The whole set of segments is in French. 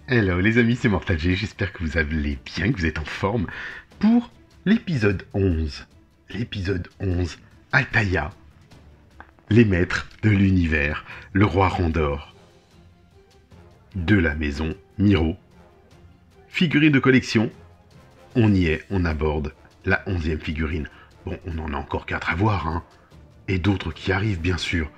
Hello les amis, c'est Mortal G, j'espère que vous allez bien, que vous êtes en forme pour l'épisode 11. L'épisode 11, Altaïa, les maîtres de l'univers, le roi Randor, de la maison Miro. Figurine de collection, on y est, on aborde la 11e figurine. Bon, on en a encore 4 à voir, hein, et d'autres qui arrivent bien sûr.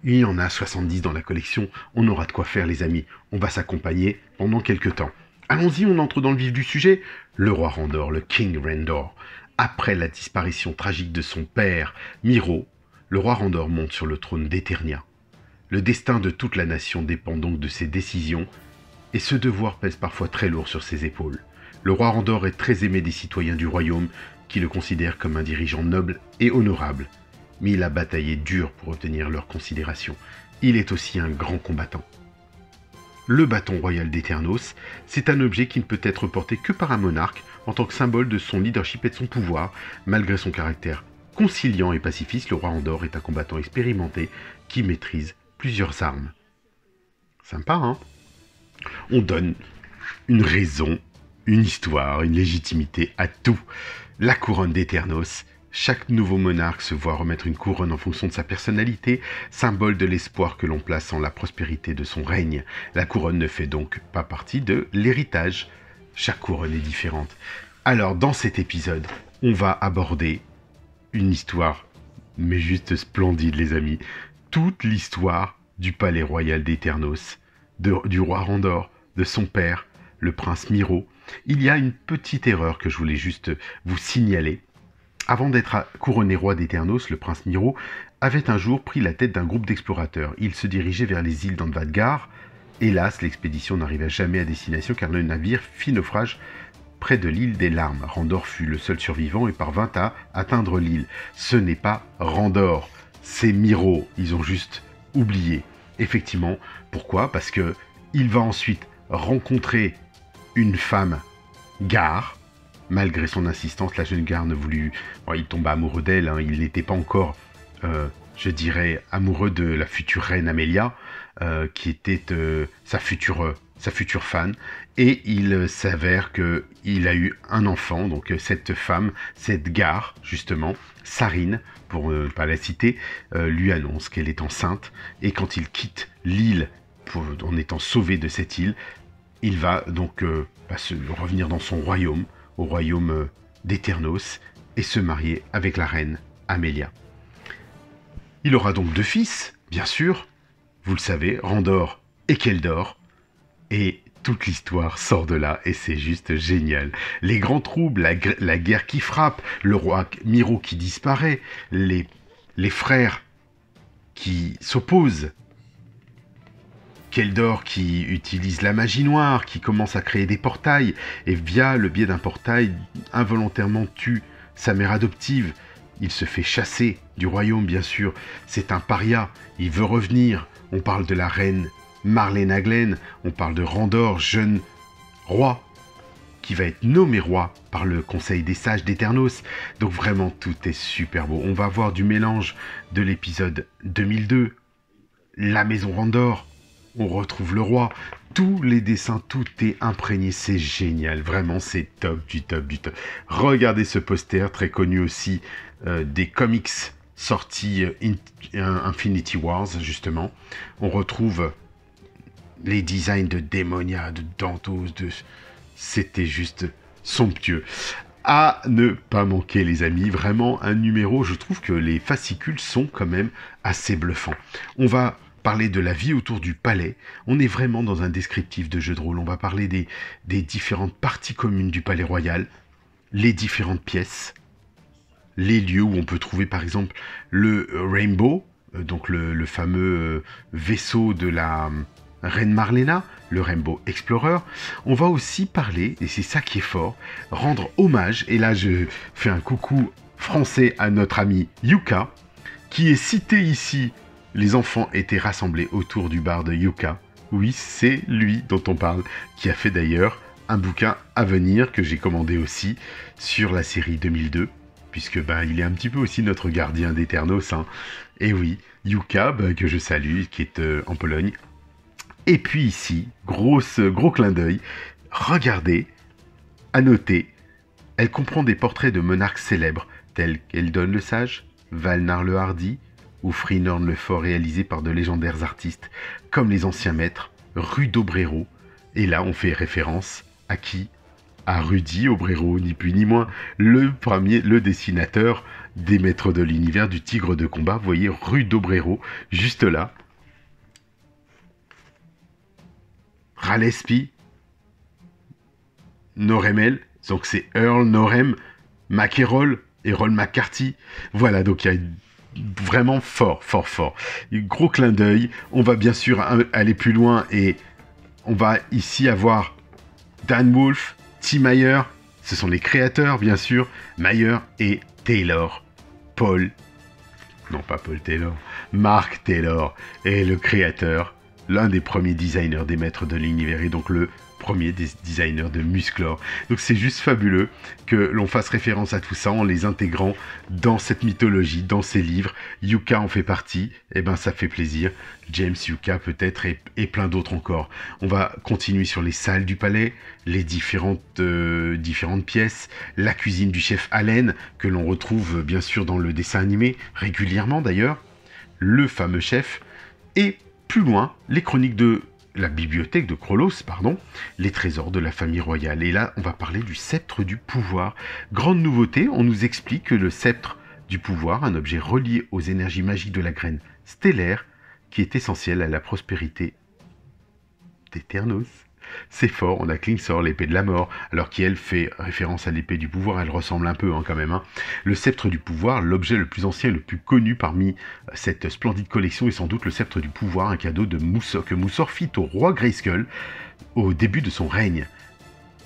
Il y en a 70 dans la collection, on aura de quoi faire les amis, on va s'accompagner pendant quelques temps. Allons-y, on entre dans le vif du sujet. Le roi Randor, le King Randor, après la disparition tragique de son père, Miro, le roi Randor monte sur le trône d'Eternia. Le destin de toute la nation dépend donc de ses décisions, et ce devoir pèse parfois très lourd sur ses épaules. Le roi Randor est très aimé des citoyens du royaume, qui le considèrent comme un dirigeant noble et honorable. Mais il a bataillé dur pour obtenir leur considération. Il est aussi un grand combattant. Le bâton royal d'Eternos, c'est un objet qui ne peut être porté que par un monarque en tant que symbole de son leadership et de son pouvoir. Malgré son caractère conciliant et pacifiste, le roi Randor est un combattant expérimenté qui maîtrise plusieurs armes. Sympa, hein? On donne une raison, une histoire, une légitimité à tout. La couronne d'Eternos. Chaque nouveau monarque se voit remettre une couronne en fonction de sa personnalité, symbole de l'espoir que l'on place en la prospérité de son règne. La couronne ne fait donc pas partie de l'héritage. Chaque couronne est différente. Alors, dans cet épisode, on va aborder une histoire, mais juste splendide les amis. Toute l'histoire du palais royal d'Eternos, du roi Randor, de son père, le prince Miro. Il y a une petite erreur que je voulais juste vous signaler. Avant d'être couronné roi d'Eternos, le prince Miro avait un jour pris la tête d'un groupe d'explorateurs. Il se dirigeait vers les îles d'Andvadgar. Hélas, l'expédition n'arriva jamais à destination car le navire fit naufrage près de l'île des Larmes. Randor fut le seul survivant et parvint à atteindre l'île. Ce n'est pas Randor, c'est Miro. Ils ont juste oublié. Effectivement, pourquoi? Parce que il va ensuite rencontrer une femme, Gar. Malgré son insistance, la jeune Gar ne voulut... Bon, il tomba amoureux d'elle, hein. Il n'était pas encore, je dirais, amoureux de la future reine Amelia, qui était sa future fan. Et il s'avère qu'il a eu un enfant, donc cette femme, cette Gar, justement, Sarine, pour ne pas la citer, lui annonce qu'elle est enceinte. Et quand il quitte l'île, en étant sauvé de cette île, il va donc revenir dans son royaume, au royaume d'Eternos, et se marier avec la reine Amelia. Il aura donc 2 fils, bien sûr, vous le savez, Randor et Keldor, et toute l'histoire sort de là, et c'est juste génial. Les grands troubles, la guerre qui frappe, le roi Miro qui disparaît, les frères qui s'opposent, Keldor qui utilise la magie noire, qui commence à créer des portails, et via le biais d'un portail, involontairement tue sa mère adoptive. Il se fait chasser du royaume, bien sûr. C'est un paria, il veut revenir. On parle de la reine Marlena Glen, on parle de Randor, jeune roi, qui va être nommé roi par le conseil des sages d'Eternos. Donc vraiment, tout est super beau. On va voir du mélange de l'épisode 2002, la maison Randor. On retrouve le roi, tous les dessins, tout est imprégné, c'est génial, vraiment c'est top du top du top. Regardez ce poster, très connu aussi des comics sortis Infinity Wars justement. On retrouve les designs de Démonia, de Dantos, c'était juste somptueux. À ne pas manquer les amis, vraiment un numéro, je trouve que les fascicules sont quand même assez bluffants. On va parler de la vie autour du palais, on est vraiment dans un descriptif de jeu de rôle, on va parler des différentes parties communes du palais royal, les différentes pièces, les lieux où on peut trouver par exemple le Rainbow, donc le fameux vaisseau de la reine Marlena, le Rainbow Explorer. On va aussi parler, et c'est ça qui est fort, rendre hommage, et là je fais un coucou français à notre ami Yuka, qui est cité ici. Les enfants étaient rassemblés autour du bar de Yuka. Oui, c'est lui dont on parle, qui a fait d'ailleurs un bouquin à venir que j'ai commandé aussi sur la série 2002, puisque il est un petit peu aussi notre gardien d'Eternos. Hein. Et oui, Yuka, que je salue, qui est en Pologne. Et puis ici, gros clin d'œil, regardez, à noter, elle comprend des portraits de monarques célèbres, tels qu'Eldon le Sage, Valnar le Hardi, ou Freenorn le Fort, réalisés par de légendaires artistes, comme les anciens maîtres, Rue d'Obrero. Et là, on fait référence à qui? À Rudy Obrero, ni plus ni moins, le dessinateur des Maîtres de l'Univers, du Tigre de Combat. Vous voyez, Rue d'Obrero, juste là. Ralespi, Noremel, donc c'est Earl Norem, McErroll et Roll McCarthy. Voilà, donc il y a vraiment fort. Gros clin d'œil. On va bien sûr aller plus loin et on va ici avoir Dan Wolf, Tim Mayer, ce sont les créateurs bien sûr, Mayer et Taylor. Mark Taylor est le créateur, l'un des premiers designers des Maîtres de l'Univers et donc le premier des designers de Musclor. Donc c'est juste fabuleux que l'on fasse référence à tout ça en les intégrant dans cette mythologie, dans ces livres. Yuka en fait partie, et ben ça fait plaisir. James Yuka peut-être et plein d'autres encore. On va continuer sur les salles du palais, les différentes pièces, la cuisine du chef Allen que l'on retrouve bien sûr dans le dessin animé, régulièrement d'ailleurs, le fameux chef, et plus loin, les chroniques de la bibliothèque de Krolos, les trésors de la famille royale. Et là, on va parler du sceptre du pouvoir. Grande nouveauté, on nous explique que le sceptre du pouvoir, un objet relié aux énergies magiques de la graine stellaire, qui est essentiel à la prospérité d'Eternos. C'est fort, on a Klingsor, l'épée de la mort, alors qu'elle fait référence à l'épée du pouvoir, elle ressemble un peu quand même. Le sceptre du pouvoir, l'objet le plus ancien et le plus connu parmi cette splendide collection est sans doute le sceptre du pouvoir, un cadeau de Moussor, que Moussor fit au roi Grayskull au début de son règne.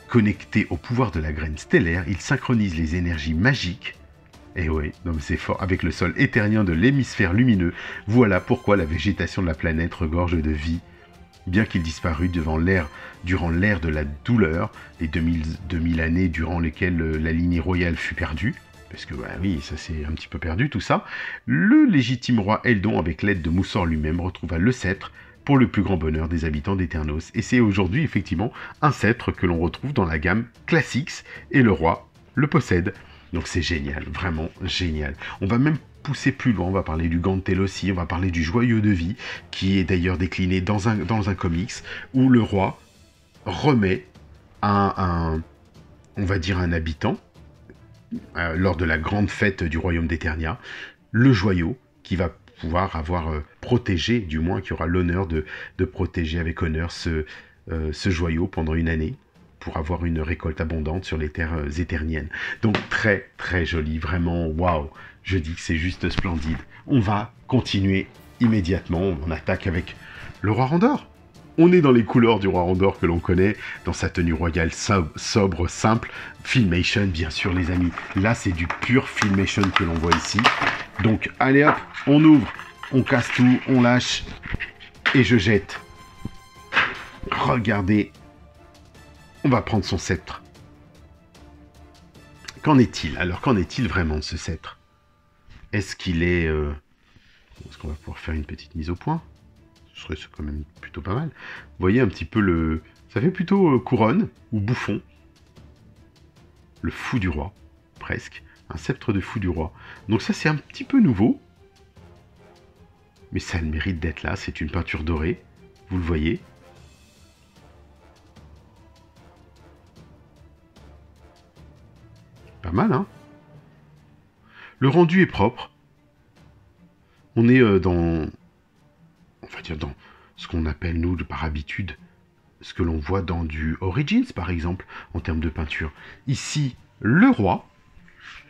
Connecté au pouvoir de la graine stellaire, il synchronise les énergies magiques, et oui, non mais c'est fort, avec le sol éthérien de l'hémisphère lumineux. Voilà pourquoi la végétation de la planète regorge de vie. Bien qu'il disparut durant l'ère de la douleur, les 2000 années durant lesquelles la lignée royale fut perdue, parce que oui, ça s'est un petit peu perdu tout ça, le légitime roi Eldon, avec l'aide de Moussor lui-même, retrouva le sceptre pour le plus grand bonheur des habitants d'Eternos. Et c'est aujourd'hui effectivement un sceptre que l'on retrouve dans la gamme Classics, et le roi le possède. Donc c'est génial, vraiment génial. On va même pousser plus loin, on va parler du Gantel aussi, on va parler du joyau de vie, qui est d'ailleurs décliné dans un comics, où le roi remet on va dire un habitant, lors de la grande fête du royaume d'Eternia, le joyau qui va pouvoir avoir protégé, du moins qui aura l'honneur de protéger avec honneur ce joyau pendant une année, pour avoir une récolte abondante sur les terres éterniennes. Donc très très joli, vraiment waouh. Je dis que c'est juste splendide. On va continuer immédiatement. On attaque avec le roi Randor. On est dans les couleurs du roi Randor que l'on connaît, dans sa tenue royale sobre, simple. Filmation, bien sûr, les amis. Là, c'est du pur Filmation que l'on voit ici. Donc, allez hop, on ouvre, on casse tout, on lâche, et je jette. Regardez. On va prendre son sceptre. Qu'en est-il? Alors, qu'en est-il vraiment de ce sceptre? Est-ce qu'il est... Est-ce qu'on va pouvoir faire une petite mise au point? Ce serait quand même plutôt pas mal. Vous voyez un petit peu le... Ça fait plutôt couronne ou bouffon. Le fou du roi, presque. Un sceptre de fou du roi. Donc ça, c'est un petit peu nouveau. Mais ça a le mérite d'être là. C'est une peinture dorée. Vous le voyez. Pas mal, hein? Le rendu est propre. On est dans... On va dire dans ce qu'on appelle, nous, par habitude, ce que l'on voit dans du Origins, par exemple, en termes de peinture. Ici, le roi,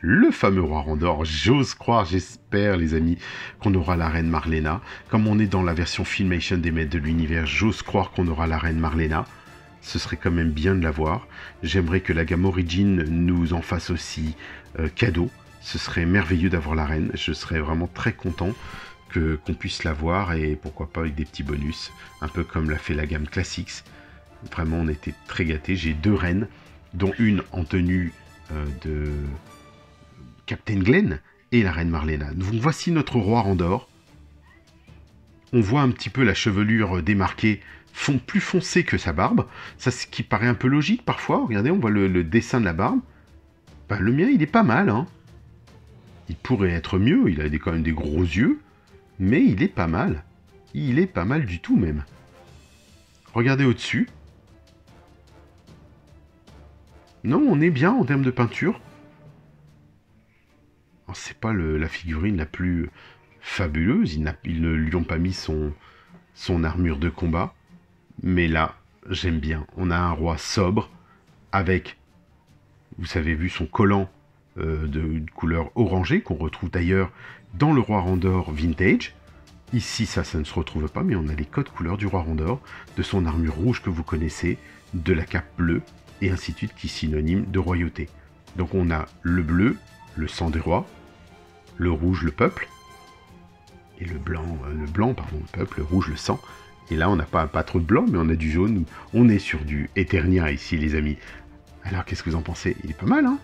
le fameux roi Randor. J'ose croire, j'espère, les amis, qu'on aura la reine Marlena. Comme on est dans la version Filmation des Maîtres de l'Univers, j'ose croire qu'on aura la reine Marlena. Ce serait quand même bien de la voir. J'aimerais que la gamme Origin nous en fasse aussi cadeau. Ce serait merveilleux d'avoir la reine. Je serais vraiment très content qu'on puisse la voir, et pourquoi pas avec des petits bonus, un peu comme l'a fait la gamme Classics. Vraiment, on était très gâtés. J'ai 2 reines, dont une en tenue de Captain Glenn et la reine Marlena. Donc voici notre roi Randor. On voit un petit peu la chevelure démarquée plus foncé que sa barbe. Ça, ce qui paraît un peu logique parfois. Regardez, on voit le dessin de la barbe. Ben, le mien, il est pas mal, hein. Il pourrait être mieux, il a quand même des gros yeux, mais il est pas mal. Il est pas mal du tout même. Regardez au-dessus. Non, on est bien en termes de peinture. C'est pas la figurine la plus fabuleuse. Ils ne lui ont pas mis son armure de combat. Mais là, j'aime bien. On a un roi sobre avec, vous avez vu, son collant de couleur orangée qu'on retrouve d'ailleurs dans le roi Randor Vintage. Ici, ça ne se retrouve pas, mais on a les codes couleurs du roi Randor, de son armure rouge que vous connaissez, de la cape bleue, et ainsi de suite, qui est synonyme de royauté. Donc on a le bleu, le sang des rois, le rouge, le peuple, et le blanc, pardon, le peuple, le rouge, le sang. Et là, on n'a pas trop de blanc, mais on a du jaune. On est sur du Eternia ici, les amis. Alors, qu'est-ce que vous en pensez? Il est pas mal, hein?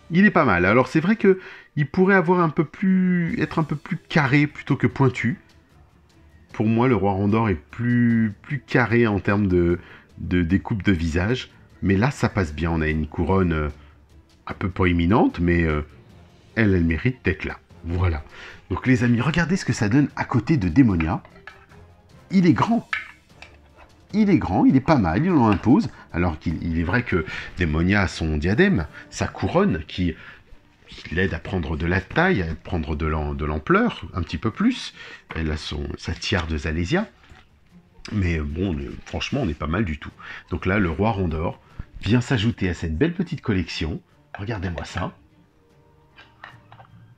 Il est pas mal. Alors, c'est vrai que il pourrait avoir être un peu plus carré plutôt que pointu. Pour moi, le roi Randor est plus carré en termes de découpe de visage. Mais là, ça passe bien. On a une couronne un peu proéminente, mais elle mérite d'être là. Voilà. Donc, les amis, regardez ce que ça donne à côté de Démonia. Il est grand. Il est grand, il est pas mal, il en impose. Alors qu'il est vrai que Démonia a son diadème, sa couronne, qui l'aide à prendre de la taille, à prendre de l'ampleur, un petit peu plus. Elle a sa tiare de Zalésia. Mais bon, franchement, on est pas mal du tout. Donc là, le roi Randor vient s'ajouter à cette belle petite collection. Regardez-moi ça.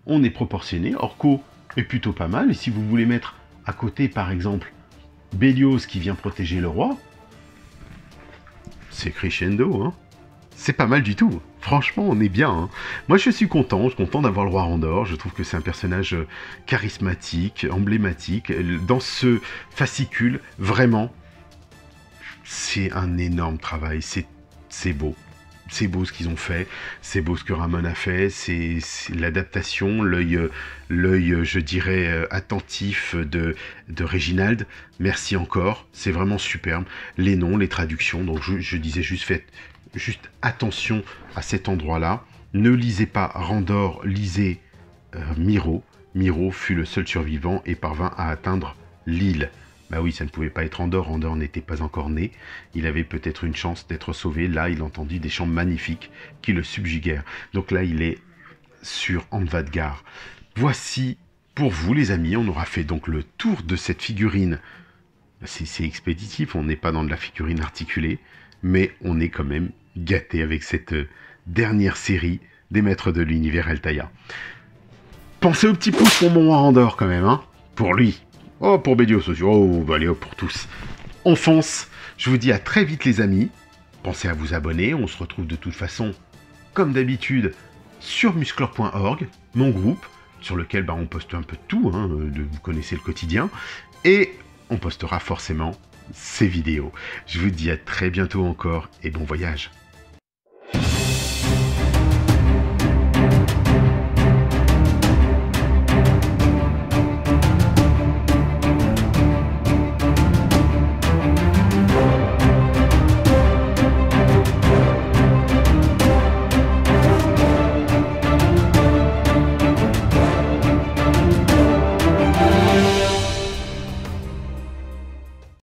On est proportionné. Orko est plutôt pas mal. Et si vous voulez mettre à côté, par exemple, Bélios qui vient protéger le roi, c'est crescendo, hein. C'est pas mal du tout. Franchement, on est bien, hein. Moi, je suis content d'avoir le roi Randor. Je trouve que c'est un personnage charismatique, emblématique. Dans ce fascicule, vraiment, c'est un énorme travail. C'est beau. C'est beau ce qu'ils ont fait, c'est beau ce que Ramon a fait, c'est l'adaptation, l'œil, je dirais, attentif de Réginald. Merci encore, c'est vraiment superbe. Les noms, les traductions, donc je disais juste, faites juste attention à cet endroit-là. Ne lisez pas Randor, lisez Miro. Miro fut le seul survivant et parvint à atteindre l'île. Bah oui, ça ne pouvait pas être Randor, Randor n'était pas encore né. Il avait peut-être une chance d'être sauvé. Là, il entendit des chants magnifiques qui le subjuguèrent. Donc là, il est sur Amvadgar. Voici pour vous, les amis. On aura fait donc le tour de cette figurine. C'est expéditif, on n'est pas dans de la figurine articulée, mais on est quand même gâté avec cette dernière série des Maîtres de l'Univers Altaïa. Pensez au petit pouce pour mon Randor quand même, hein, pour lui. Oh, pour Bélios aussi. Oh, bah allez, hop, pour tous. On fonce. Je vous dis à très vite, les amis. Pensez à vous abonner. On se retrouve de toute façon, comme d'habitude, sur musclor.org, mon groupe, sur lequel on poste un peu de tout. Hein, vous connaissez le quotidien. Et on postera forcément ces vidéos. Je vous dis à très bientôt encore et bon voyage.